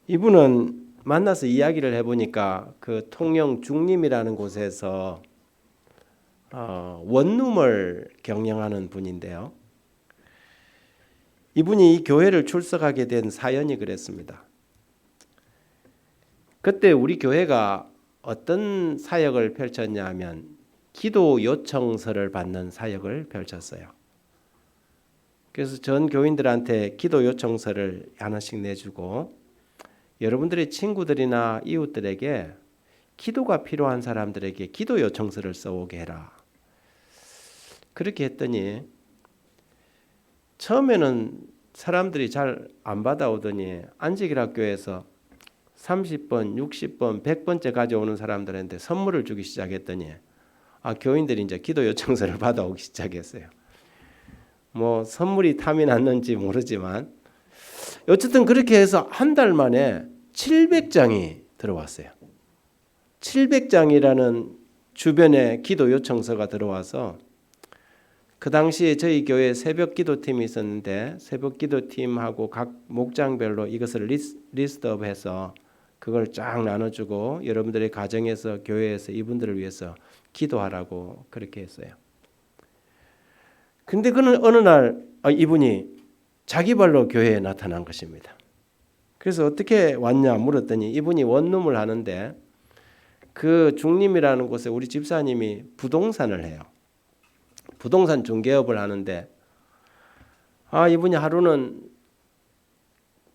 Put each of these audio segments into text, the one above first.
이분은 만나서 이야기를 해보니까 그 통영 중림이라는 곳에서 원룸을 경영하는 분인데요. 이분이 이 교회를 출석하게 된 사연이 그랬습니다. 그때 우리 교회가 어떤 사역을 펼쳤냐 하면 기도 요청서를 받는 사역을 펼쳤어요. 그래서 전 교인들한테 기도 요청서를 하나씩 내주고 여러분들의 친구들이나 이웃들에게 기도가 필요한 사람들에게 기도 요청서를 써오게 해라. 그렇게 했더니 처음에는 사람들이 잘 안 받아오더니 안식일학교에서 30번, 60번, 100번째 가져오는 사람들한테 선물을 주기 시작했더니 교인들이 이제 기도 요청서를 받아오기 시작했어요. 뭐 선물이 탐이 났는지 모르지만 어쨌든 그렇게 해서 한 달 만에 700장이 들어왔어요. 700장이라는 주변에 기도 요청서가 들어와서 그 당시에 저희 교회에 새벽 기도팀이 있었는데 새벽 기도팀하고 각 목장별로 이것을 리스트업해서 그걸 쫙 나눠주고 여러분들의 가정에서 교회에서 이분들을 위해서 기도하라고 그렇게 했어요. 근데 그는 어느 날 이분이 자기 발로 교회에 나타난 것입니다. 그래서 어떻게 왔냐 물었더니 이분이 원룸을 하는데 그 중림이라는 곳에 우리 집사님이 부동산을 해요. 부동산 중개업을 하는데 이분이 하루는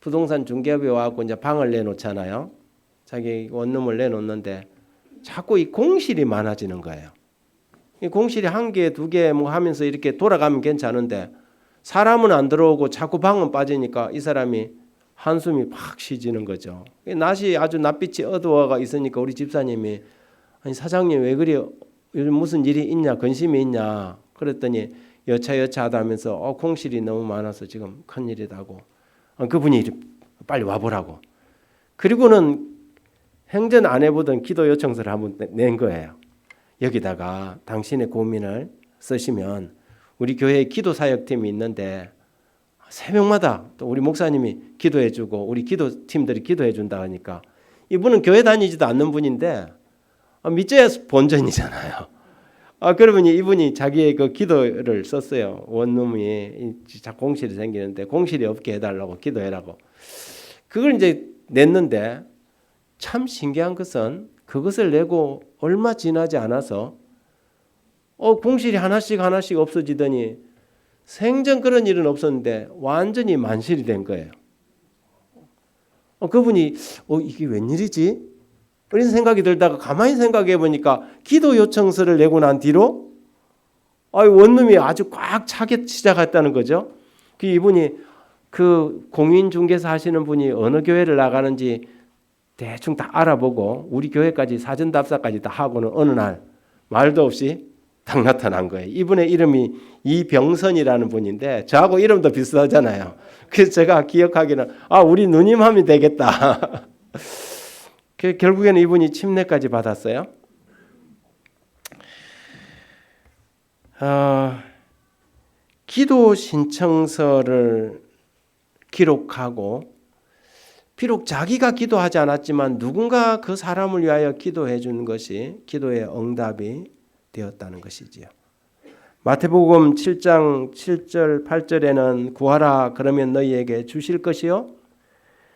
부동산 중개업에 와서 이제 방을 내놓잖아요. 자기 원룸을 내놓는데 자꾸 이 공실이 많아지는 거예요. 이 공실이 한 개, 두 개 뭐 하면서 이렇게 돌아가면 괜찮은데 사람은 안 들어오고 자꾸 방은 빠지니까 이 사람이 한숨이 팍 쉬지는 거죠. 낮이 아주 낯빛이 어두워가 있으니까 우리 집사님이 아니 사장님 왜 그래? 요즘 무슨 일이 있냐? 근심이 있냐? 그랬더니 여차여차하다 하면서 공실이 너무 많아서 지금 큰일이다고. 그분이 빨리 와보라고. 그리고는 행전 안 해보던 기도 요청서를 한번 낸 거예요. 여기다가 당신의 고민을 쓰시면 우리 교회에 기도 사역팀이 있는데 새벽마다 또 우리 목사님이 기도해주고 우리 기도팀들이 기도해준다 하니까 이분은 교회 다니지도 않는 분인데 밑져야 본전이잖아요. 그러면 이분이 자기의 그 기도를 썼어요. 원룸이 공실이 생기는데 공실이 없게 해달라고 기도해라고. 그걸 이제 냈는데 참 신기한 것은 그것을 내고 얼마 지나지 않아서 공실이 하나씩 없어지더니 생전 그런 일은 없었는데 완전히 만실이 된 거예요. 그분이 이게 웬일이지? 이런 생각이 들다가 가만히 생각해 보니까 기도 요청서를 내고 난 뒤로 원룸이 아주 꽉 차기 시작했다는 거죠. 이분이 그 공인중개사 하시는 분이 어느 교회를 나가는지 대충 다 알아보고 우리 교회까지 사전답사까지 다 하고는 어느 날 말도 없이 딱 나타난 거예요. 이분의 이름이 이병선이라는 분인데 저하고 이름도 비슷하잖아요. 그래서 제가 기억하기는 우리 누님 하면 되겠다. 결국에는 이분이 침례까지 받았어요. 기도 신청서를 기록하고 비록 자기가 기도하지 않았지만 누군가 그 사람을 위하여 기도해 주는 것이 기도의 응답이 되었다는 것이지요. 마태복음 7장 7절 8절에는 구하라 그러면 너희에게 주실 것이요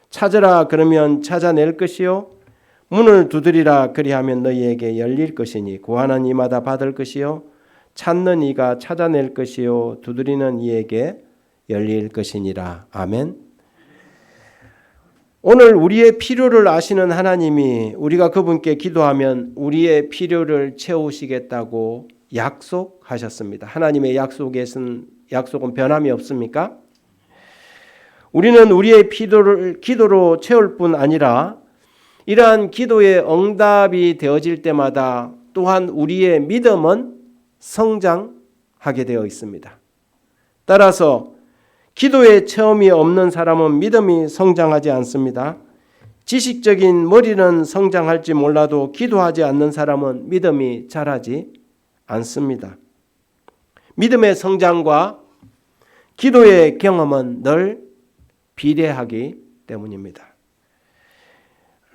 찾으라 그러면 찾아낼 것이요 문을 두드리라 그리하면 너희에게 열릴 것이니 구하는 이마다 받을 것이요 찾는 이가 찾아낼 것이요 두드리는 이에게 열릴 것이니라. 아멘. 오늘 우리의 필요를 아시는 하나님이 우리가 그분께 기도하면 우리의 필요를 채우시겠다고 약속하셨습니다. 하나님의 약속은 변함이 없습니까? 우리는 우리의 필요를 기도로 채울 뿐 아니라 이러한 기도의 응답이 되어질 때마다 또한 우리의 믿음은 성장하게 되어 있습니다. 따라서 기도의 체험이 없는 사람은 믿음이 성장하지 않습니다. 지식적인 머리는 성장할지 몰라도 기도하지 않는 사람은 믿음이 자라지 않습니다. 믿음의 성장과 기도의 경험은 늘 비례하기 때문입니다.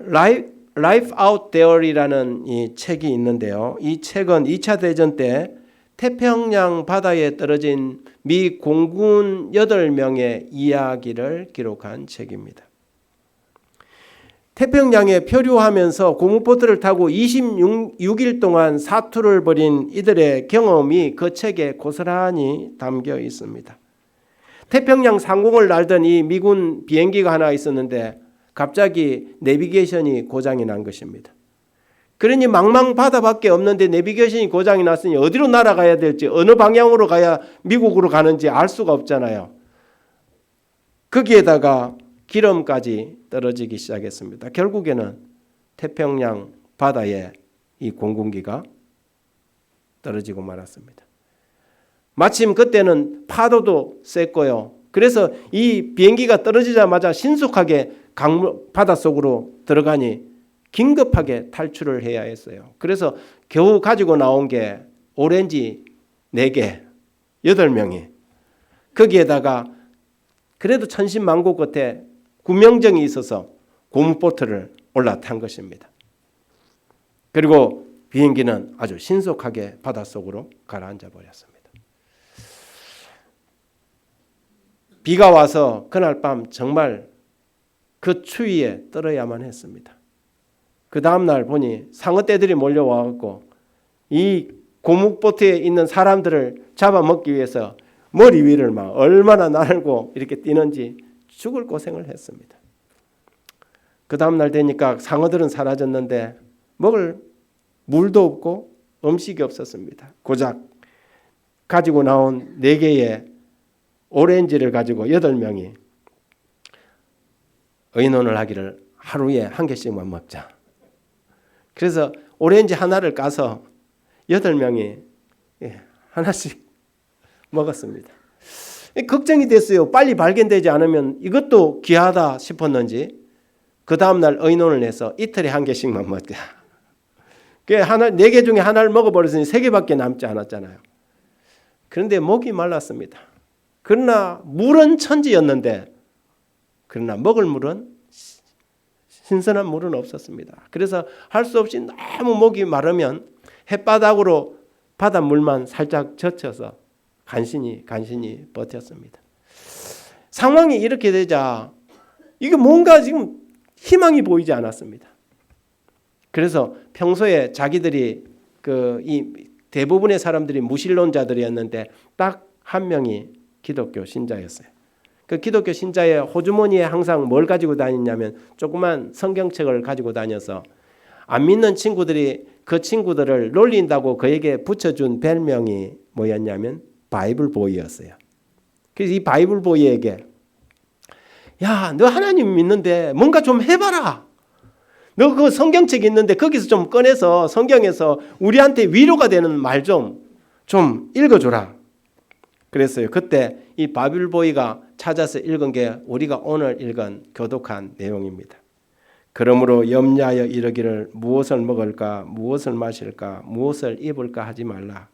Life Out There이라는 이 책이 있는데요. 이 책은 2차 대전 때 태평양 바다에 떨어진 미 공군 8명의 이야기를 기록한 책입니다. 태평양에 표류하면서 고무보트를 타고 26일 동안 사투를 벌인 이들의 경험이 그 책에 고스란히 담겨 있습니다. 태평양 상공을 날던 이 미군 비행기가 하나 있었는데 갑자기 내비게이션이 고장이 난 것입니다. 그러니 망망 바다밖에 없는데 내비게이션이 고장이 났으니 어디로 날아가야 될지, 어느 방향으로 가야 미국으로 가는지 알 수가 없잖아요. 거기에다가 기름까지 떨어지기 시작했습니다. 결국에는 태평양 바다에 이 공군기가 떨어지고 말았습니다. 마침 그때는 파도도 셌고요. 그래서 이 비행기가 떨어지자마자 신속하게 바닷속으로 들어가니 긴급하게 탈출을 해야 했어요. 그래서 겨우 가지고 나온 게 오렌지 4개, 8명이. 거기에다가 그래도 천신만고 끝에 구명정이 있어서 고무보트를 올라탄 것입니다. 그리고 비행기는 아주 신속하게 바닷속으로 가라앉아 버렸습니다. 비가 와서 그날 밤 정말 그 추위에 떨어야만 했습니다. 그 다음날 보니 상어떼들이 몰려와갖고 이 고무보트에 있는 사람들을 잡아먹기 위해서 머리 위를 막 얼마나 날고 이렇게 뛰는지 죽을 고생을 했습니다. 그 다음날 되니까 상어들은 사라졌는데 먹을 물도 없고 음식이 없었습니다. 고작 가지고 나온 4개의 오렌지를 가지고 8명이 의논을 하기를 하루에 1개씩만 먹자. 그래서 오렌지 하나를 까서 8명이 하나씩 먹었습니다. 걱정이 됐어요. 빨리 발견되지 않으면 이것도 귀하다 싶었는지 그 다음날 의논을 해서 이틀에 1개씩만 먹자. 4개 중에 하나를 먹어버렸으니 3개밖에 남지 않았잖아요. 그런데 목이 말랐습니다. 그러나 물은 천지였는데 그러나 먹을 물은 신선한 물은 없었습니다. 그래서 할 수 없이 너무 목이 마르면 햇바닥으로 바닷물만 살짝 젖혀서 간신히 버텼습니다. 상황이 이렇게 되자 이게 뭔가 지금 희망이 보이지 않았습니다. 그래서 평소에 자기들이 이 대부분의 사람들이 무신론자들이었는데 딱 한 명이 기독교 신자였어요. 그 기독교 신자의 호주머니에 항상 뭘 가지고 다니냐면 조그만 성경책을 가지고 다녀서 안 믿는 친구들이 그 친구들을 놀린다고 그에게 붙여준 별명이 뭐였냐면 바이블보이였어요. 그래서 이 바이블보이에게 야, 너 하나님 믿는데 뭔가 좀 해봐라. 너 그 성경책 있는데 거기서 좀 꺼내서 성경에서 우리한테 위로가 되는 말 좀 읽어줘라. 그랬어요. 그때 이 바이블보이가 찾아서 읽은 게 우리가 오늘 읽은 교독한 내용입니다. 그러므로 염려하여 이르기를 무엇을 먹을까 무엇을 마실까 무엇을 입을까 하지 말라.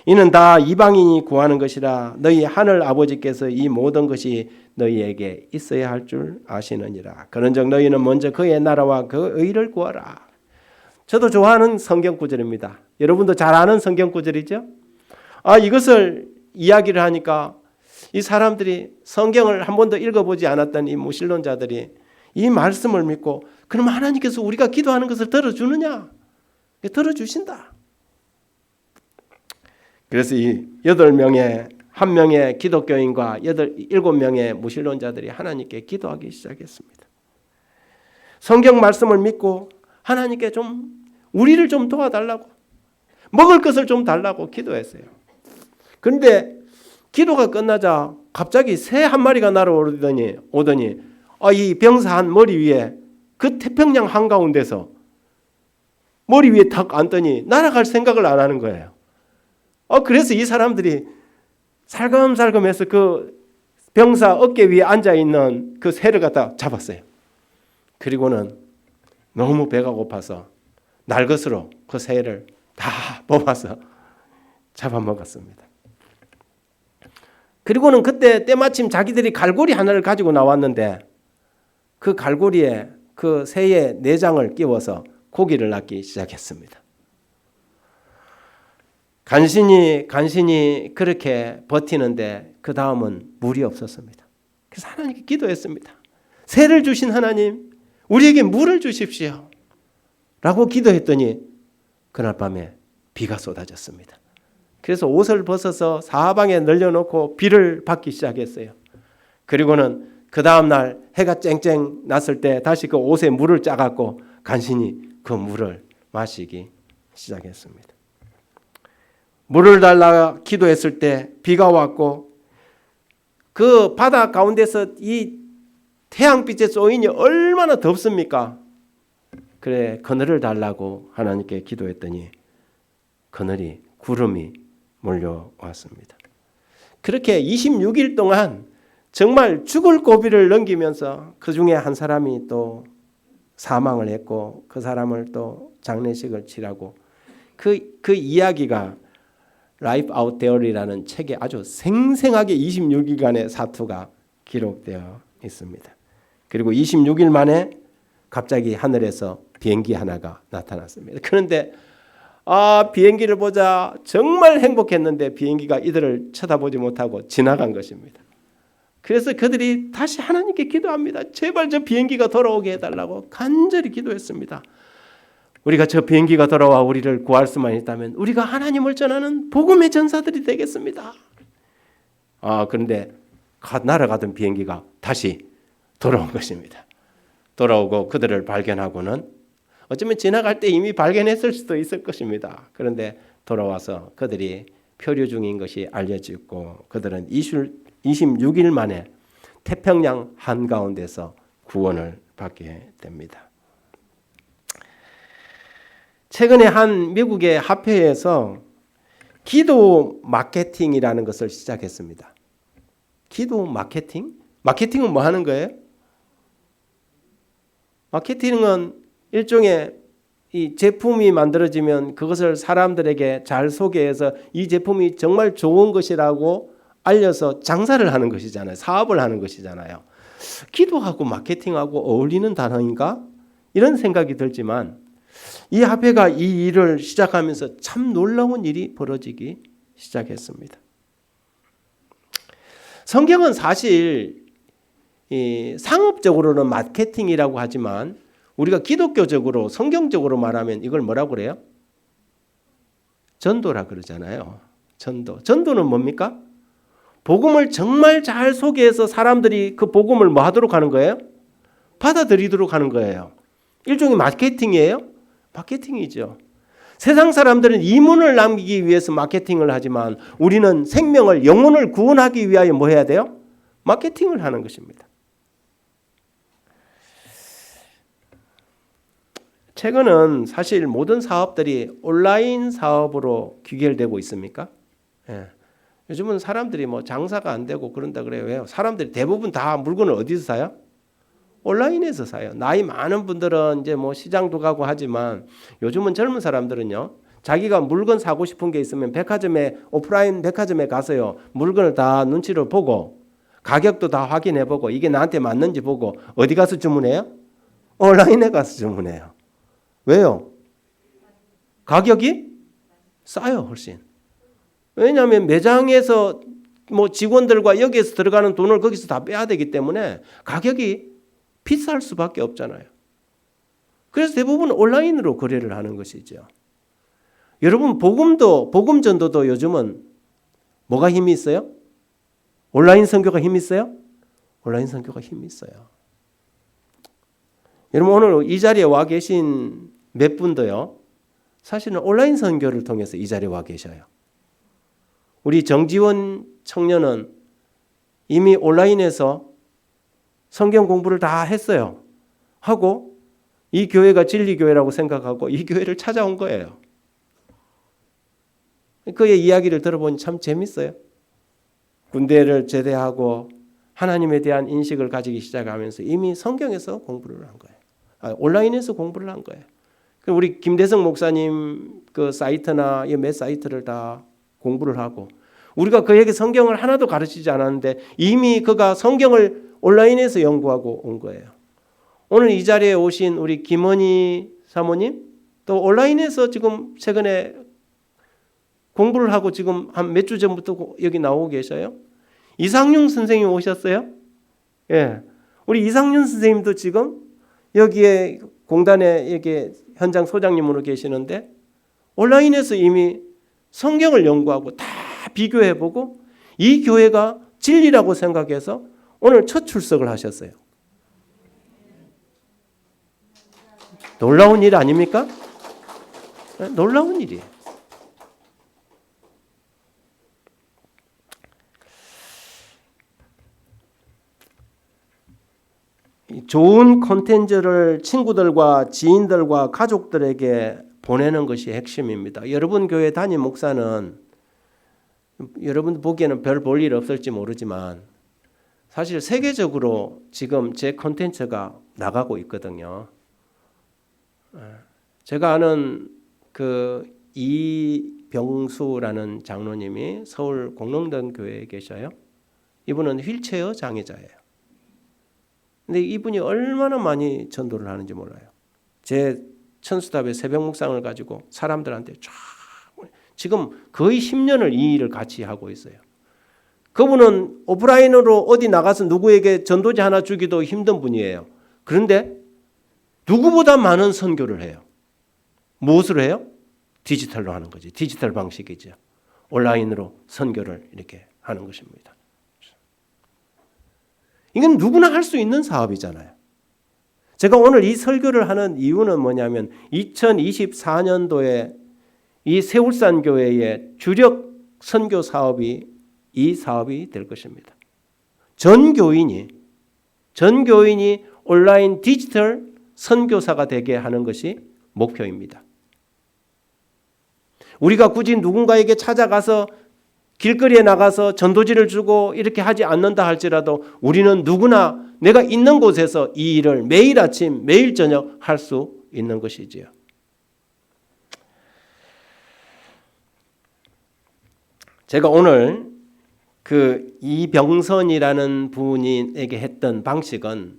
이는 다 이방인이 구하는 것이라 너희 하늘 아버지께서 이 모든 것이 너희에게 있어야 할 줄 아시느니라. 그런즉 너희는 먼저 그의 나라와 그 의를 구하라. 저도 좋아하는 성경 구절입니다. 여러분도 잘 아는 성경 구절이죠? 이것을 이야기를 하니까 이 사람들이 성경을 한 번도 읽어보지 않았던 이 무신론자들이 이 말씀을 믿고 그럼 하나님께서 우리가 기도하는 것을 들어주느냐? 들어주신다. 그래서 이 8명의 1명의 기독교인과 7명의 무신론자들이 하나님께 기도하기 시작했습니다. 성경 말씀을 믿고 하나님께 우리를 좀 도와달라고 먹을 것을 좀 달라고 기도했어요. 그런데 기도가 끝나자 갑자기 새 한 마리가 날아오더니 이 병사 한 머리 위에 그 태평양 한가운데서 머리 위에 탁 앉더니 날아갈 생각을 안 하는 거예요. 그래서 이 사람들이 살금살금해서 그 병사 어깨 위에 앉아있는 그 새를 갖다 잡았어요. 그리고는 너무 배가 고파서 날것으로 그 새를 다 뽑아서 잡아먹었습니다. 그리고는 그때 때마침 자기들이 갈고리 하나를 가지고 나왔는데 그 갈고리에 그 새의 내장을 끼워서 고기를 낚기 시작했습니다. 간신히 그렇게 버티는데 그 다음은 물이 없었습니다. 그래서 하나님께 기도했습니다. 새를 주신 하나님, 우리에게 물을 주십시오 라고 기도했더니 그날 밤에 비가 쏟아졌습니다. 그래서 옷을 벗어서 사방에 널려놓고 비를 받기 시작했어요. 그리고는 그 다음날 해가 쨍쨍 났을 때 다시 그 옷에 물을 짜갖고 간신히 그 물을 마시기 시작했습니다. 물을 달라 기도했을 때 비가 왔고 그 바다 가운데서 이 태양빛의 쏘인이 얼마나 덥습니까? 그래 그늘을 달라고 하나님께 기도했더니 그늘이 구름이 몰려왔습니다. 그렇게 26일 동안 정말 죽을 고비를 넘기면서 그 중에 한 사람이 또 사망을 했고 그 사람을 또 장례식을 치라고 그 이야기가 Life Out There이라는 책에 아주 생생하게 26일간의 사투가 기록되어 있습니다. 그리고 26일 만에 갑자기 하늘에서 비행기 하나가 나타났습니다. 그런데 비행기를 보자 정말 행복했는데 비행기가 이들을 쳐다보지 못하고 지나간 것입니다. 그래서 그들이 다시 하나님께 기도합니다. 제발 저 비행기가 돌아오게 해달라고 간절히 기도했습니다. 우리가 저 비행기가 돌아와 우리를 구할 수만 있다면 우리가 하나님을 전하는 복음의 전사들이 되겠습니다. 그런데 날아가던 비행기가 다시 돌아온 것입니다. 돌아오고 그들을 발견하고는 어쩌면 지나갈 때 이미 발견했을 수도 있을 것입니다. 그런데 돌아와서 그들이 표류 중인 것이 알려지고 그들은 26일 만에 태평양 한가운데서 구원을 받게 됩니다. 최근에 한 미국의 합회에서 기도 마케팅이라는 것을 시작했습니다. 기도 마케팅? 마케팅은 뭐 하는 거예요? 마케팅은 일종의 이 제품이 만들어지면 그것을 사람들에게 잘 소개해서 이 제품이 정말 좋은 것이라고 알려서 장사를 하는 것이잖아요. 사업을 하는 것이잖아요. 기도하고 마케팅하고 어울리는 단어인가? 이런 생각이 들지만 이 합회가 이 일을 시작하면서 참 놀라운 일이 벌어지기 시작했습니다. 성경은 사실 상업적으로는 마케팅이라고 하지만 우리가 기독교적으로 성경적으로 말하면 이걸 뭐라고 그래요? 전도라 그러잖아요. 전도는 뭡니까? 복음을 정말 잘 소개해서 사람들이 그 복음을 뭐 하도록 하는 거예요? 받아들이도록 하는 거예요. 일종의 마케팅이에요? 마케팅이죠. 세상 사람들은 이문을 남기기 위해서 마케팅을 하지만 우리는 생명을 영혼을 구원하기 위하여 뭐 해야 돼요? 마케팅을 하는 것입니다. 최근은 사실 모든 사업들이 온라인 사업으로 귀결되고 있습니까? 예. 요즘은 사람들이 뭐 장사가 안 되고 그런다 그래요. 왜요? 사람들이 대부분 다 물건을 어디서 사요? 온라인에서 사요. 나이 많은 분들은 이제 뭐 시장도 가고 하지만 요즘은 젊은 사람들은요. 자기가 물건 사고 싶은 게 있으면 오프라인 백화점에 가서요. 물건을 다 눈치를 보고 가격도 다 확인해 보고 이게 나한테 맞는지 보고 어디 가서 주문해요? 온라인에 가서 주문해요. 왜요? 가격이 싸요, 훨씬. 왜냐하면 매장에서 뭐 직원들과 여기에서 들어가는 돈을 거기서 다 빼야 되기 때문에 가격이 비쌀 수밖에 없잖아요. 그래서 대부분 온라인으로 거래를 하는 것이죠. 여러분 복음 전도도 요즘은 뭐가 힘이 있어요? 온라인 선교가 힘이 있어요? 온라인 선교가 힘이 있어요. 여러분 오늘 이 자리에 와 계신 몇 분도요. 사실은 온라인 선교를 통해서 이 자리에 와 계셔요. 우리 정지원 청년은 이미 온라인에서 성경 공부를 다 했어요. 하고 이 교회가 진리교회라고 생각하고 이 교회를 찾아온 거예요. 그의 이야기를 들어보니 참 재밌어요. 군대를 제대하고 하나님에 대한 인식을 가지기 시작하면서 이미 성경에서 공부를 한 거예요. 온라인에서 공부를 한 거예요. 우리 김대성 목사님 그 사이트나 이 몇 사이트를 다 공부를 하고 우리가 그에게 성경을 하나도 가르치지 않았는데 이미 그가 성경을 온라인에서 연구하고 온 거예요. 오늘 이 자리에 오신 우리 김원희 사모님, 또 온라인에서 지금 최근에 공부를 하고 지금 한 몇 주 전부터 여기 나오고 계셔요. 이상윤 선생님 오셨어요? 예. 우리 이상윤 선생님도 지금 여기에 공단에 여기 현장 소장님으로 계시는데 온라인에서 이미 성경을 연구하고 다 비교해보고 이 교회가 진리라고 생각해서 오늘 첫 출석을 하셨어요. 놀라운 일 아닙니까? 놀라운 일이에요. 좋은 콘텐츠를 친구들과 지인들과 가족들에게 보내는 것이 핵심입니다. 여러분 교회 담임 목사는 여러분 보기에는 별 볼 일 없을지 모르지만 사실 세계적으로 지금 제 콘텐츠가 나가고 있거든요. 제가 아는 그 이병수라는 장로님이 서울 공릉동 교회에 계셔요. 이분은 휠체어 장애자예요. 근데 이분이 얼마나 많이 전도를 하는지 몰라요. 제 천수답의 새벽 묵상을 가지고 사람들한테 쫙 지금 거의 10년을 이 일을 같이 하고 있어요. 그분은 오프라인으로 어디 나가서 누구에게 전도지 하나 주기도 힘든 분이에요. 그런데 누구보다 많은 선교를 해요. 무엇으로 해요? 디지털로 하는 거지. 디지털 방식이죠. 온라인으로 선교를 이렇게 하는 것입니다. 이건 누구나 할 수 있는 사업이잖아요. 제가 오늘 이 설교를 하는 이유는 뭐냐면 2024년도에 이 세울산 교회의 주력 선교 사업이 이 사업이 될 것입니다. 전 교인이 온라인 디지털 선교사가 되게 하는 것이 목표입니다. 우리가 굳이 누군가에게 찾아가서 길거리에 나가서 전도지를 주고 이렇게 하지 않는다 할지라도 우리는 누구나 내가 있는 곳에서 이 일을 매일 아침 매일 저녁 할 수 있는 것이지요. 제가 오늘 그 이병선이라는 분에게 했던 방식은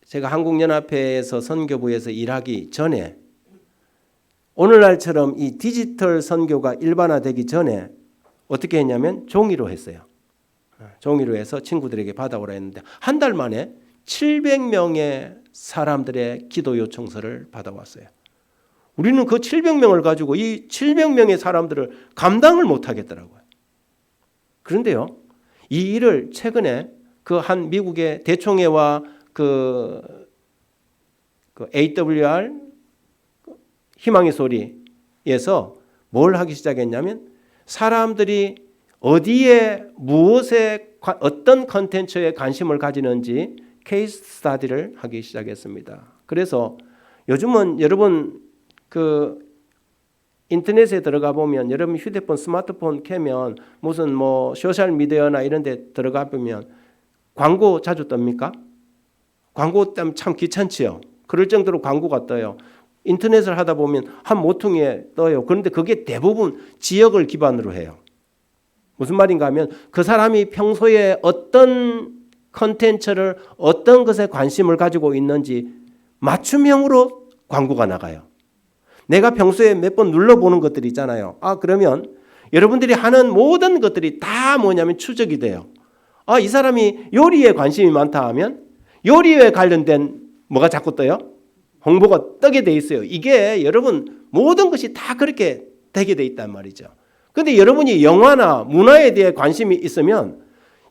제가 한국연합회에서 선교부에서 일하기 전에 오늘날처럼 이 디지털 선교가 일반화되기 전에 어떻게 했냐면 종이로 했어요. 종이로 해서 친구들에게 받아오라 했는데 한 달 만에 700명의 사람들의 기도 요청서를 받아왔어요. 우리는 그 700명을 가지고 이 700명의 사람들을 감당을 못하겠더라고요. 그런데요, 이 일을 최근에 그 한 미국의 대총회와 그 AWR 희망의 소리에서 뭘 하기 시작했냐면 사람들이 어디에 무엇에 어떤 컨텐츠에 관심을 가지는지 케이스 스터디를 하기 시작했습니다. 그래서 요즘은 여러분 그 인터넷에 들어가 보면 여러분 휴대폰 스마트폰 켜면 무슨 뭐 소셜 미디어나 이런 데 들어가 보면 광고 자주 뜹니까? 광고 때문에 참 귀찮지요. 그럴 정도로 광고가 떠요. 인터넷을 하다 보면 한 모퉁이에 떠요. 그런데 그게 대부분 지역을 기반으로 해요. 무슨 말인가 하면 그 사람이 평소에 어떤 컨텐츠를 어떤 것에 관심을 가지고 있는지 맞춤형으로 광고가 나가요. 내가 평소에 몇 번 눌러보는 것들이 있잖아요. 그러면 여러분들이 하는 모든 것들이 다 뭐냐면 추적이 돼요. 이 사람이 요리에 관심이 많다 하면 요리에 관련된 뭐가 자꾸 떠요? 홍보가 뜨게 돼 있어요. 이게 여러분 모든 것이 다 그렇게 되게 돼 있단 말이죠. 그런데 여러분이 영화나 문화에 대해 관심이 있으면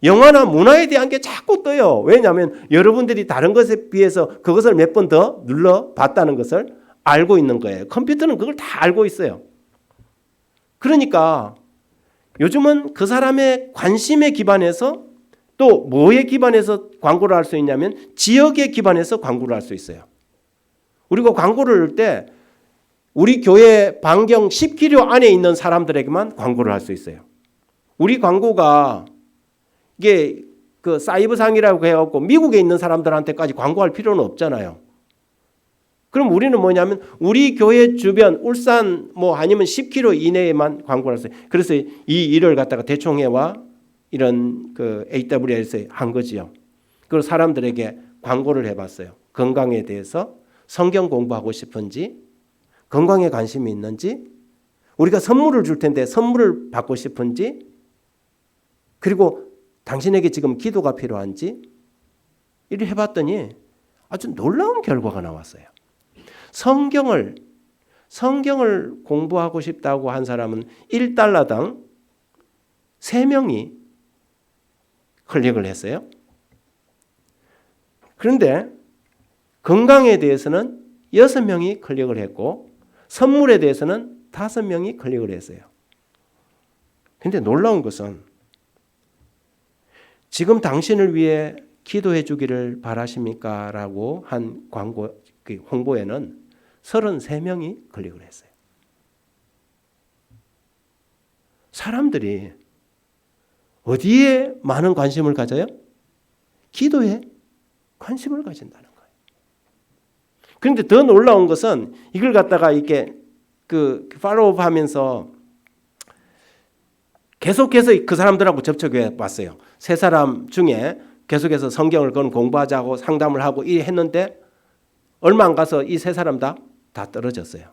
영화나 문화에 대한 게 자꾸 떠요. 왜냐하면 여러분들이 다른 것에 비해서 그것을 몇 번 더 눌러봤다는 것을 알고 있는 거예요. 컴퓨터는 그걸 다 알고 있어요. 그러니까 요즘은 그 사람의 관심에 기반해서 또 뭐에 기반해서 광고를 할 수 있냐면 지역에 기반해서 광고를 할 수 있어요. 우리가 광고를 할 때 우리 교회 반경 10km 안에 있는 사람들에게만 광고를 할 수 있어요. 우리 광고가 이게 그 사이버상이라고 해갖고 미국에 있는 사람들한테까지 광고할 필요는 없잖아요. 그럼 우리는 뭐냐면 우리 교회 주변 울산 뭐 아니면 10km 이내에만 광고를 했어요. 그래서 이 일을 갖다가 대총회와 이런 그 AWS에 한 거지요. 그걸 사람들에게 광고를 해봤어요. 건강에 대해서 성경 공부하고 싶은지, 건강에 관심이 있는지, 우리가 선물을 줄 텐데 선물을 받고 싶은지, 그리고 당신에게 지금 기도가 필요한지 이렇게 해봤더니 아주 놀라운 결과가 나왔어요. 성경을 공부하고 싶다고 한 사람은 1달러당 3명이 클릭을 했어요. 그런데 건강에 대해서는 6명이 클릭을 했고 선물에 대해서는 5명이 클릭을 했어요. 그런데 놀라운 것은 지금 당신을 위해 기도해 주기를 바라십니까? 라고 한 광고, 홍보에는 33명이 클릭을 했어요. 사람들이 어디에 많은 관심을 가져요? 기도에 관심을 가진다는 거예요. 그런데 더 놀라운 것은 이걸 갖다가 이렇게 팔로우업 하면서 계속해서 그 사람들하고 접촉해 봤어요. 3사람 중에 계속해서 성경을 공부하자고 상담을 하고 했는데 얼마 안 가서 이 3사람 다 떨어졌어요.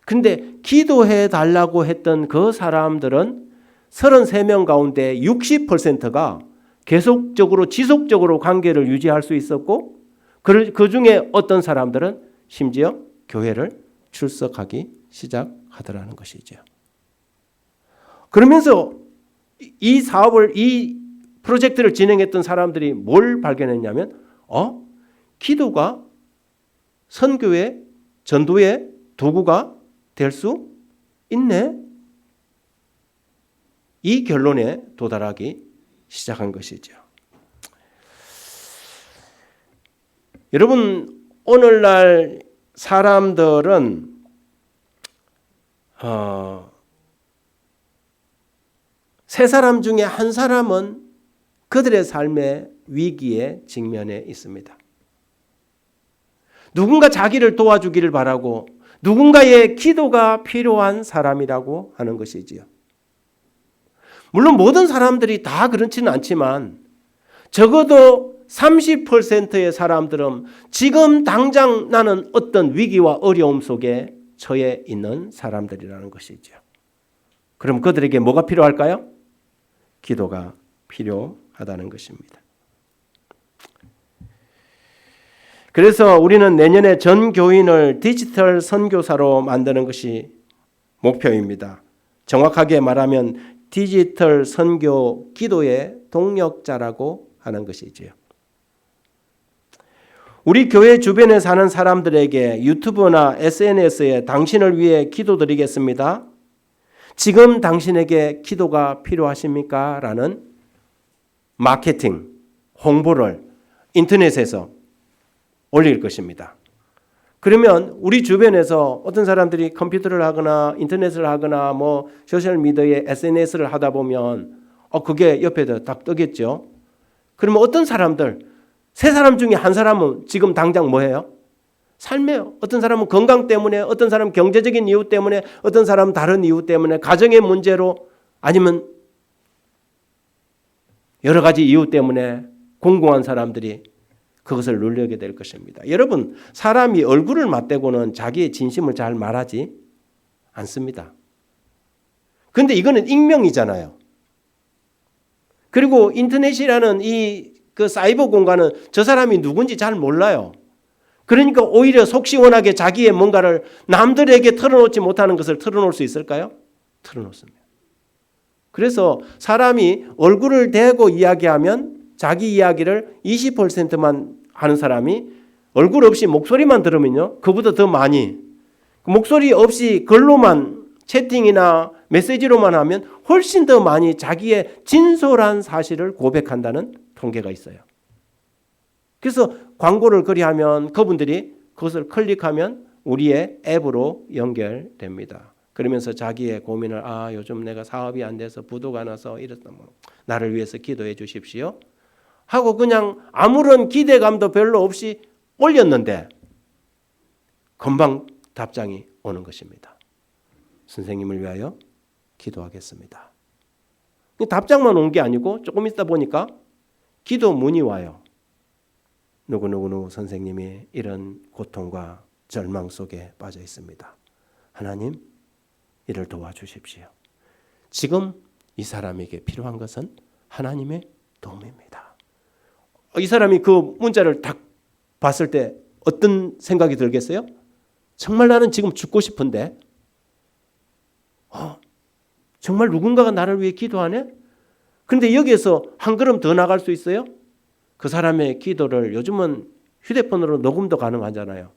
근데 기도해 달라고 했던 그 사람들은 33명 가운데 60%가 계속적으로 지속적으로 관계를 유지할 수 있었고 그 중에 어떤 사람들은 심지어 교회를 출석하기 시작하더라는 것이죠. 그러면서 이 사업을, 이 프로젝트를 진행했던 사람들이 뭘 발견했냐면 기도가 선교의 전도의 도구가 될 수 있네. 이 결론에 도달하기 시작한 것이죠. 여러분, 오늘날 사람들은 세 사람 중에 한 사람은 그들의 삶의 위기에 직면해 있습니다. 누군가 자기를 도와주기를 바라고 누군가의 기도가 필요한 사람이라고 하는 것이지요. 물론 모든 사람들이 다 그렇지는 않지만 적어도 30%의 사람들은 지금 당장 나는 어떤 위기와 어려움 속에 처해 있는 사람들이라는 것이죠. 그럼 그들에게 뭐가 필요할까요? 기도가 필요하다는 것입니다. 그래서 우리는 내년에 전 교인을 디지털 선교사로 만드는 것이 목표입니다. 정확하게 말하면 디지털 선교 기도의 동력자라고 하는 것이지요. 우리 교회 주변에 사는 사람들에게 유튜브나 SNS에 당신을 위해 기도드리겠습니다. 지금 당신에게 기도가 필요하십니까? 라는 마케팅, 홍보를 인터넷에서 올릴 것입니다. 그러면 우리 주변에서 어떤 사람들이 컴퓨터를 하거나 인터넷을 하거나 소셜미디어에 SNS를 하다 보면 그게 옆에다 딱 뜨겠죠. 그러면 어떤 사람들, 3사람 중에 한 사람은 지금 당장 뭐해요? 삶에요. 어떤 사람은 건강 때문에, 어떤 사람은 경제적인 이유 때문에, 어떤 사람은 다른 이유 때문에, 가정의 문제로, 아니면 여러 가지 이유 때문에 공공한 사람들이 그것을 누리게 될 것입니다. 여러분, 사람이 얼굴을 맞대고는 자기의 진심을 잘 말하지 않습니다. 그런데 이거는 익명이잖아요. 그리고 인터넷이라는 그 사이버 공간은 저 사람이 누군지 잘 몰라요. 그러니까 오히려 속 시원하게 자기의 뭔가를 남들에게 털어놓지 못하는 것을 털어놓을 수 있을까요? 털어놓습니다. 그래서 사람이 얼굴을 대고 이야기하면 자기 이야기를 20%만 하는 사람이 얼굴 없이 목소리만 들으면요, 그보다 더 많이, 목소리 없이 글로만 채팅이나 메시지로만 하면 훨씬 더 많이 자기의 진솔한 사실을 고백한다는 통계가 있어요. 그래서 광고를 그리하면 그분들이 그것을 클릭하면 우리의 앱으로 연결됩니다. 그러면서 자기의 고민을 요즘 내가 사업이 안 돼서 부도가 나서 이렇다, 나를 위해서 기도해 주십시오 하고 그냥 아무런 기대감도 별로 없이 올렸는데 금방 답장이 오는 것입니다. 선생님을 위하여 기도하겠습니다. 답장만 온 게 아니고 조금 있다 보니까 기도 문이 와요. 누구누구 선생님이 이런 고통과 절망 속에 빠져 있습니다. 하나님, 이를 도와주십시오. 지금 이 사람에게 필요한 것은 하나님의 도움입니다. 이 사람이 그 문자를 딱 봤을 때 어떤 생각이 들겠어요? 정말 나는 지금 죽고 싶은데 정말 누군가가 나를 위해 기도하네? 그런데 여기에서 한 걸음 더 나갈 수 있어요? 그 사람의 기도를 요즘은 휴대폰으로 녹음도 가능하잖아요.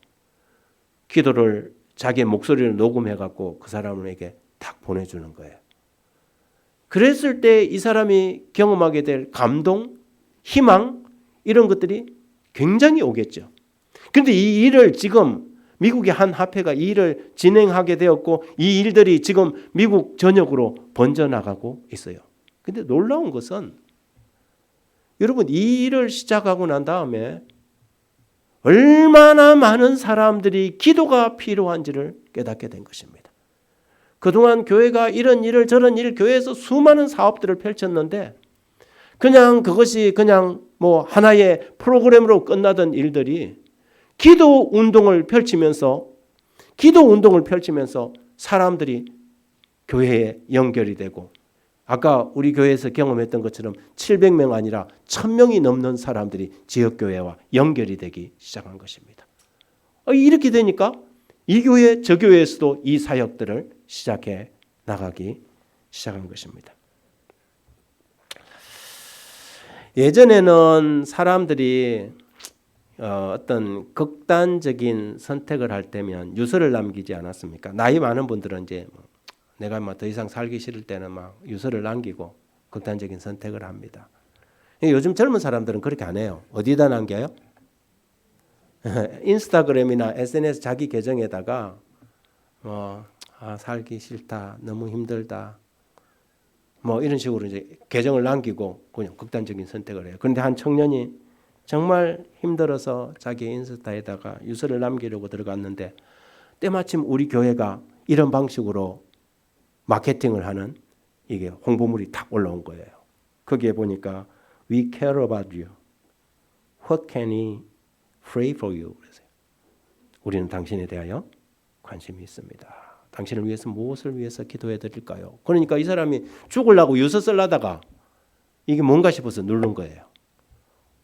기도를 자기의 목소리를 녹음해갖고 그 사람에게 딱 보내주는 거예요. 그랬을 때 이 사람이 경험하게 될 감동, 희망 이런 것들이 굉장히 오겠죠. 그런데 이 일을 지금 미국의 한 화폐가 이 일을 진행하게 되었고 이 일들이 지금 미국 전역으로 번져나가고 있어요. 그런데 놀라운 것은 여러분 이 일을 시작하고 난 다음에 얼마나 많은 사람들이 기도가 필요한지를 깨닫게 된 것입니다. 그동안 교회가 이런 일을 저런 일 교회에서 수많은 사업들을 펼쳤는데 그냥 그것이 그냥 뭐 하나의 프로그램으로 끝나던 일들이 기도 운동을 펼치면서 사람들이 교회에 연결이 되고 아까 우리 교회에서 경험했던 것처럼 700명 아니라 1000명이 넘는 사람들이 지역교회와 연결이 되기 시작한 것입니다. 이렇게 되니까 이 교회 저 교회에서도 이 사역들을 시작해 나가기 시작한 것입니다. 예전에는 사람들이 어떤 극단적인 선택을 할 때면 유서를 남기지 않았습니까? 나이 많은 분들은 이제 내가 더 이상 살기 싫을 때는 막 유서를 남기고 극단적인 선택을 합니다. 요즘 젊은 사람들은 그렇게 안 해요. 어디다 남겨요? 인스타그램이나 SNS 자기 계정에다가 살기 싫다, 너무 힘들다, 이런 식으로 이제 계정을 남기고 그냥 극단적인 선택을 해요. 그런데 한 청년이 정말 힘들어서 자기 인스타에다가 유서를 남기려고 들어갔는데 때마침 우리 교회가 이런 방식으로 마케팅을 하는 이게 홍보물이 탁 올라온 거예요. 거기에 보니까 We care about you. What can we pray for you? 그래서요. 우리는 당신에 대하여 관심이 있습니다. 당신을 위해서 무엇을 위해서 기도해 드릴까요? 그러니까 이 사람이 죽으려고 유서 쓰려다가 이게 뭔가 싶어서 누른 거예요.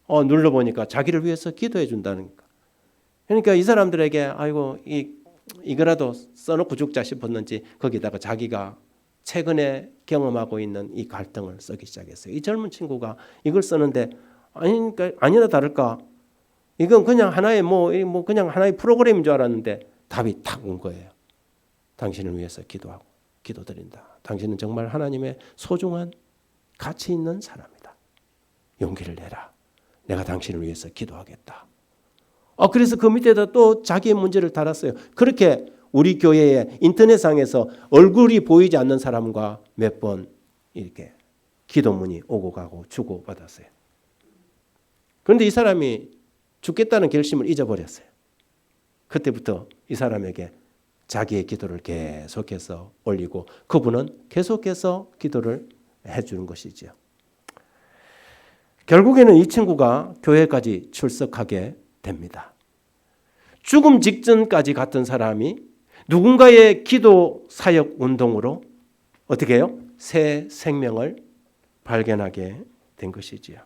눌러보니까 자기를 위해서 기도해 준다는 거. 그러니까 이 사람들에게 아이고 이거라도 써놓고 죽자 싶었는지 거기다가 자기가 최근에 경험하고 있는 이 갈등을 쓰기 시작했어요. 이 젊은 친구가 이걸 쓰는데 아니나 다를까 이건 그냥 하나의 그냥 하나의 프로그램인 줄 알았는데 답이 탁 온 거예요. 당신을 위해서 기도하고 기도드린다. 당신은 정말 하나님의 소중한 가치 있는 사람이다. 용기를 내라. 내가 당신을 위해서 기도하겠다. 그래서 그 밑에다 또 자기의 문제를 달았어요. 그렇게 우리 교회의 인터넷상에서 얼굴이 보이지 않는 사람과 몇 번 이렇게 기도문이 오고 가고 주고받았어요. 그런데 이 사람이 죽겠다는 결심을 잊어버렸어요. 그때부터 이 사람에게 자기의 기도를 계속해서 올리고 그분은 계속해서 기도를 해주는 것이죠. 결국에는 이 친구가 교회까지 출석하게 됩니다. 죽음 직전까지 갔던 사람이 누군가의 기도 사역 운동으로 어떻게 해요? 새 생명을 발견하게 된 것이지요.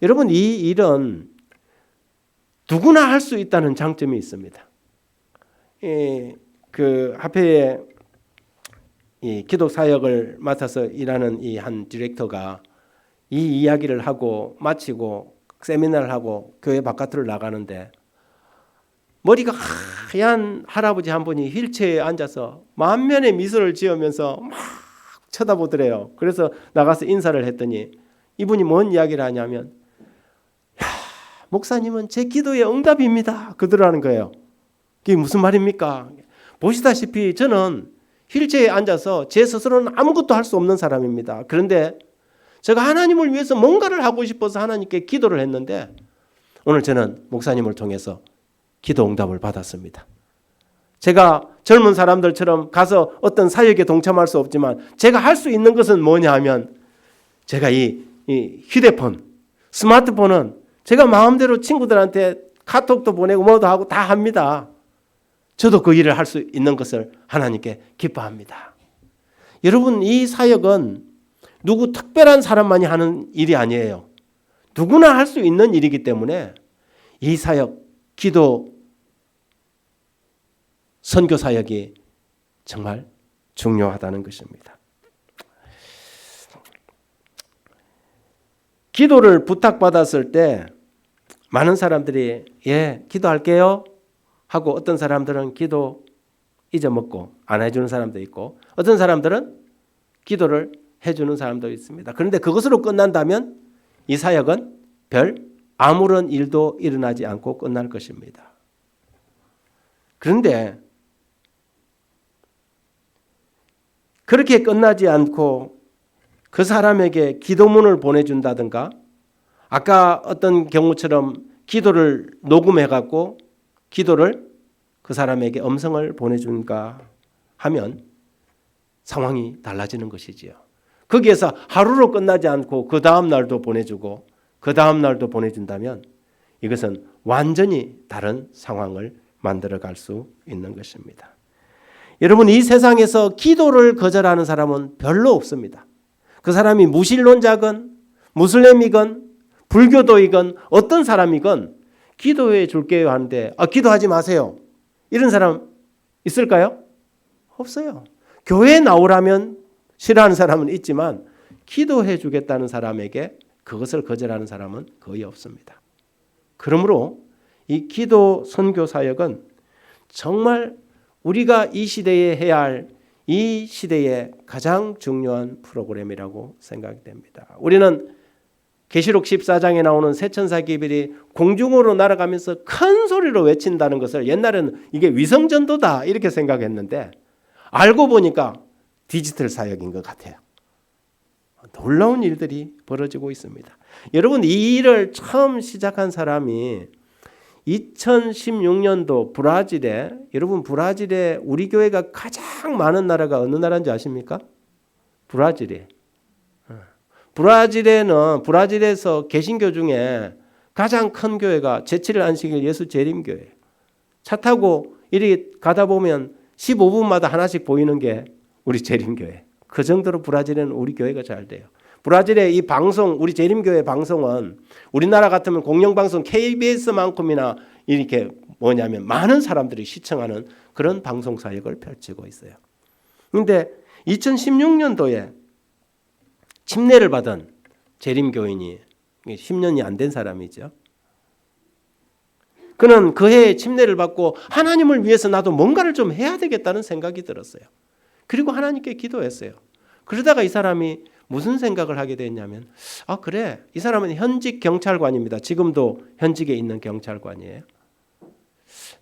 여러분 이 일은 누구나 할 수 있다는 장점이 있습니다. 그 화폐의 이 기도 사역을 맡아서 일하는 이 한 디렉터가 이 이야기를 하고 마치고 세미나를 하고 교회 바깥으로 나가는데 머리가 하얀 할아버지 한 분이 휠체어에 앉아서 만면에 미소를 지으면서 막 쳐다보더래요. 그래서 나가서 인사를 했더니 이분이 뭔 이야기를 하냐면 목사님은 제 기도의 응답입니다. 그러라는 거예요. 그게 무슨 말입니까? 보시다시피 저는 휠체어에 앉아서 제 스스로는 아무것도 할 수 없는 사람입니다. 그런데 제가 하나님을 위해서 뭔가를 하고 싶어서 하나님께 기도를 했는데 오늘 저는 목사님을 통해서 기도 응답을 받았습니다. 제가 젊은 사람들처럼 가서 어떤 사역에 동참할 수 없지만 제가 할 수 있는 것은 뭐냐 하면 제가 이 휴대폰, 스마트폰은 제가 마음대로 친구들한테 카톡도 보내고 뭐도 하고 다 합니다. 저도 그 일을 할 수 있는 것을 하나님께 기뻐합니다. 여러분, 이 사역은 누구 특별한 사람만이 하는 일이 아니에요. 누구나 할 수 있는 일이기 때문에 이 사역, 기도, 선교 사역이 정말 중요하다는 것입니다. 기도를 부탁받았을 때 많은 사람들이 예, 기도할게요 하고 어떤 사람들은 기도 잊어먹고 안 해주는 사람도 있고 어떤 사람들은 기도를 해주는 사람도 있습니다. 그런데 그것으로 끝난다면 이 사역은 별 아무런 일도 일어나지 않고 끝날 것입니다. 그런데 그렇게 끝나지 않고 그 사람에게 기도문을 보내준다든가 아까 어떤 경우처럼 기도를 녹음해갖고 기도를 그 사람에게 음성을 보내준가 하면 상황이 달라지는 것이지요. 거기에서 하루로 끝나지 않고 그 다음 날도 보내주고 그 다음 날도 보내준다면 이것은 완전히 다른 상황을 만들어갈 수 있는 것입니다. 여러분, 이 세상에서 기도를 거절하는 사람은 별로 없습니다. 그 사람이 무신론자건 무슬림이건 불교도이건 어떤 사람이건 기도해 줄게요 하는데 기도하지 마세요. 이런 사람 있을까요? 없어요. 교회에 나오라면 싫어하는 사람은 있지만 기도해 주겠다는 사람에게 그것을 거절하는 사람은 거의 없습니다. 그러므로 이 기도 선교 사역은 정말 우리가 이 시대에 해야 할 이 시대의 가장 중요한 프로그램이라고 생각이 됩니다. 우리는 계시록 14장에 나오는 새 천사 기별이 공중으로 날아가면서 큰 소리로 외친다는 것을 옛날에는 이게 위성전도다 이렇게 생각했는데 알고 보니까 디지털 사역인 것 같아요. 놀라운 일들이 벌어지고 있습니다. 여러분, 이 일을 처음 시작한 사람이 2016년도 브라질에, 여러분 브라질에 우리 교회가 가장 많은 나라가 어느 나라인지 아십니까? 브라질이에요. 브라질에서 개신교 중에 가장 큰 교회가 제7일 안식일 예수 재림교회예요. 차 타고 이리 가다 보면 15분마다 하나씩 보이는 게 우리 재림교회. 그 정도로 브라질에는 우리 교회가 잘 돼요. 브라질의 이 방송, 우리 재림교회 방송은 우리나라 같으면 공영방송 KBS만큼이나 이렇게 많은 사람들이 시청하는 그런 방송 사역을 펼치고 있어요. 그런데 2016년도에 침례를 받은 재림교인이 10년이 안 된 사람이죠. 그는 그 해에 침례를 받고 하나님을 위해서 나도 뭔가를 좀 해야 되겠다는 생각이 들었어요. 그리고 하나님께 기도했어요. 그러다가 이 사람이 무슨 생각을 하게 됐냐면 그래, 이 사람은 현직 경찰관입니다. 지금도 현직에 있는 경찰관이에요.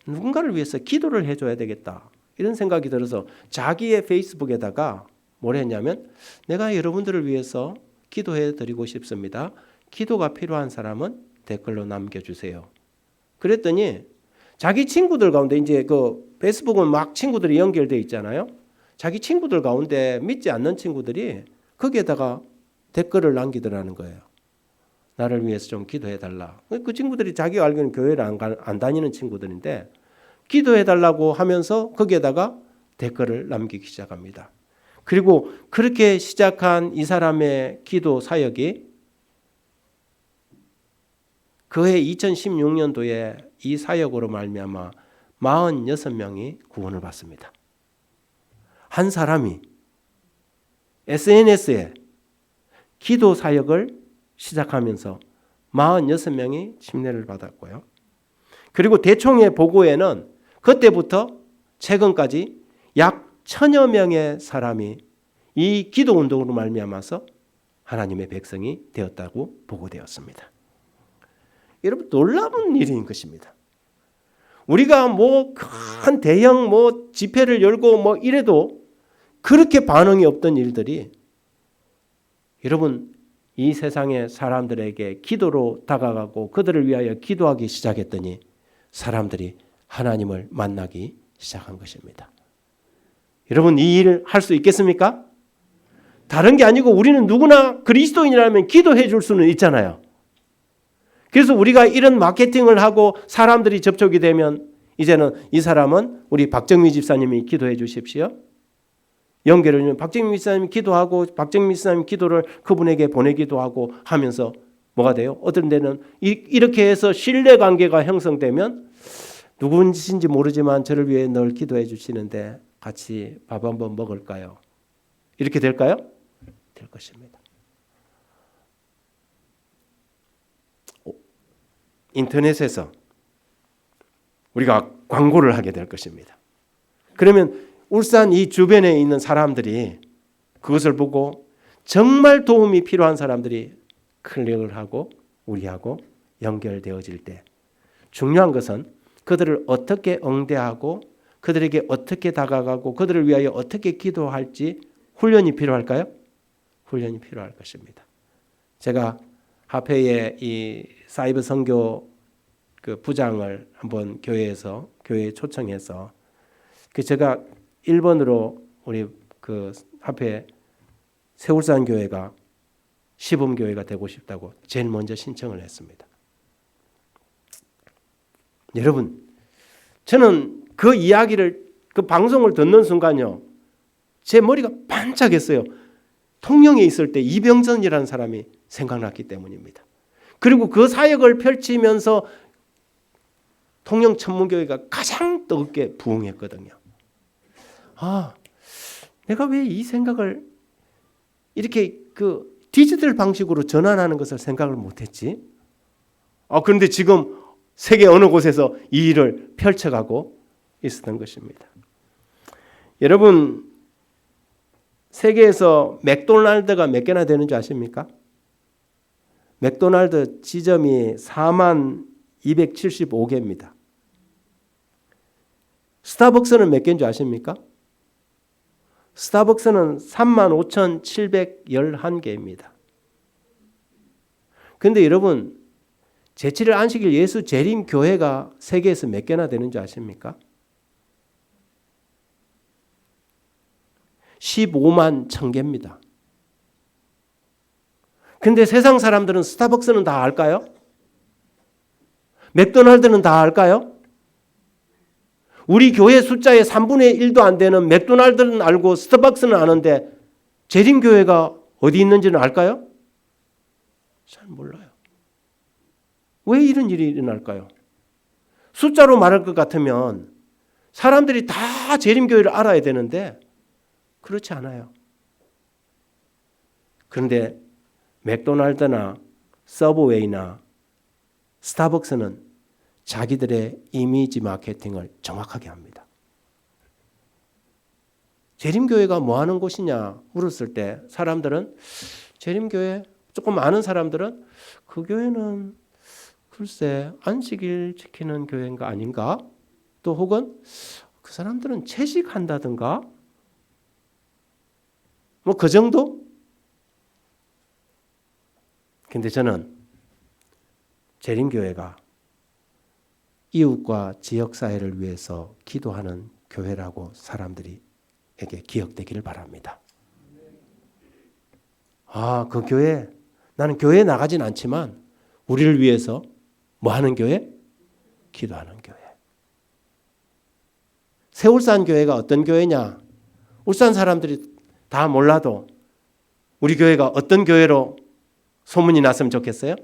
누군가를 위해서 기도를 해줘야 되겠다 이런 생각이 들어서 자기의 페이스북에다가 뭘 했냐면 내가 여러분들을 위해서 기도해 드리고 싶습니다. 기도가 필요한 사람은 댓글로 남겨주세요. 그랬더니 자기 친구들 가운데 이제 그 페이스북은 막 친구들이 연결돼 있잖아요. 자기 친구들 가운데 믿지 않는 친구들이 거기에다가 댓글을 남기더라는 거예요. 나를 위해서 좀 기도해달라. 그 친구들이 자기가 알기로는 교회를 안 다니는 친구들인데 기도해달라고 하면서 거기에다가 댓글을 남기기 시작합니다. 그리고 그렇게 시작한 이 사람의 기도 사역이 그해 2016년도에 이 사역으로 말미암아 46명이 구원을 받습니다. 한 사람이 SNS에 기도 사역을 시작하면서 46명이 침례를 받았고요. 그리고 대총회 보고에는 그때부터 최근까지 약 1000여 명의 사람이 이 기도 운동으로 말미암아서 하나님의 백성이 되었다고 보고되었습니다. 여러분, 놀라운 일인 것입니다. 우리가 큰 대형 집회를 열고 이래도 그렇게 반응이 없던 일들이 여러분, 이 세상의 사람들에게 기도로 다가가고 그들을 위하여 기도하기 시작했더니 사람들이 하나님을 만나기 시작한 것입니다. 여러분, 이 일을 할 수 있겠습니까? 다른 게 아니고 우리는 누구나 그리스도인이라면 기도해 줄 수는 있잖아요. 그래서 우리가 이런 마케팅을 하고 사람들이 접촉이 되면 이제는 이 사람은 우리 박정미 집사님이 기도해 주십시오. 연결을 주면 박정미 집사님이 기도하고 박정미 집사님 기도를 그분에게 보내기도 하고 하면서 뭐가 돼요? 어떤 데는 이렇게 해서 신뢰관계가 형성되면 누군지인지 모르지만 저를 위해 늘 기도해 주시는데 같이 밥 한번 먹을까요? 이렇게 될까요? 될 것입니다. 인터넷에서 우리가 광고를 하게 될 것입니다. 그러면 울산 이 주변에 있는 사람들이 그것을 보고 정말 도움이 필요한 사람들이 클릭을 하고 우리하고 연결되어질 때 중요한 것은 그들을 어떻게 응대하고 그들에게 어떻게 다가가고 그들을 위하여 어떻게 기도할지 훈련이 필요할까요? 훈련이 필요할 것입니다. 제가 하페의 이 사이버 선교 그 부장을 한번 교회에 초청해서 제가 1번으로 우리 그 하페 세울산 교회가 시범 교회가 되고 싶다고 제일 먼저 신청을 했습니다. 여러분, 저는 그 이야기를 그 방송을 듣는 순간요, 제 머리가 반짝했어요. 통영에 있을 때 이병전이라는 사람이 생각났기 때문입니다. 그리고 그 사역을 펼치면서 통영 천문교회가 가장 뜨겁게 부흥했거든요. 내가 왜 이 생각을 이렇게 그 디지털 방식으로 전환하는 것을 생각을 못했지? 그런데 지금 세계 어느 곳에서 이 일을 펼쳐가고 있었던 것입니다. 여러분, 세계에서 맥도날드가 몇 개나 되는 줄 아십니까? 맥도날드 지점이 4275개입니다. 스타벅스는 몇 개인 줄 아십니까? 스타벅스는 35,711개입니다. 그런데 여러분, 제7일 안식일 예수 재림 교회가 세계에서 몇 개나 되는 줄 아십니까? 15만 1000개입니다. 근데 세상 사람들은 스타벅스는 다 알까요? 맥도날드는 다 알까요? 우리 교회 숫자의 3분의 1도 안 되는 맥도날드는 알고 스타벅스는 아는데 재림교회가 어디 있는지는 알까요? 잘 몰라요. 왜 이런 일이 일어날까요? 숫자로 말할 것 같으면 사람들이 다 재림교회를 알아야 되는데 그렇지 않아요. 그런데 맥도날드나 서브웨이나 스타벅스는 자기들의 이미지 마케팅을 정확하게 합니다. 재림교회가 뭐 하는 곳이냐 물었을 때 사람들은 재림교회 조금 아는 사람들은 그 교회는 글쎄 안식일 지키는 교회인가 아닌가? 또 혹은 그 사람들은 채식한다든가 뭐 그 정도? 근데 저는 재림교회가 이웃과 지역사회를 위해서 기도하는 교회라고 사람들에게 기억되기를 바랍니다. 그 교회, 나는 교회에 나가진 않지만 우리를 위해서 뭐 하는 교회? 기도하는 교회. 세울산 교회가 어떤 교회냐? 울산 사람들이 다 몰라도 우리 교회가 어떤 교회로 소문이 났으면 좋겠어요?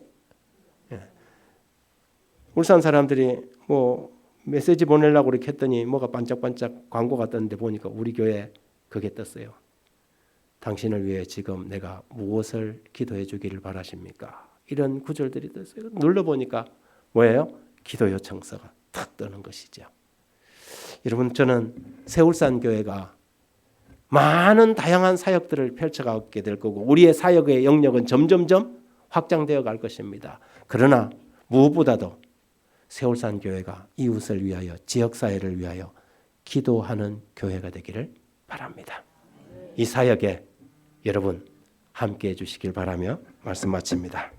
울산 사람들이 뭐 메시지 보내려고 이렇게 했더니 뭐가 반짝반짝 광고가 떴는데 보니까 우리 교회 그게 떴어요. 당신을 위해 지금 내가 무엇을 기도해 주기를 바라십니까? 이런 구절들이 떴어요. 눌러보니까 뭐예요? 기도 요청서가 탁 뜨는 것이죠. 여러분, 저는 세울산 교회가 많은 다양한 사역들을 펼쳐가게 될 거고 우리의 사역의 영역은 점점점 확장되어 갈 것입니다. 그러나 무엇보다도 세울산 교회가 이웃을 위하여 지역사회를 위하여 기도하는 교회가 되기를 바랍니다. 이 사역에 여러분 함께해 주시길 바라며 말씀 마칩니다.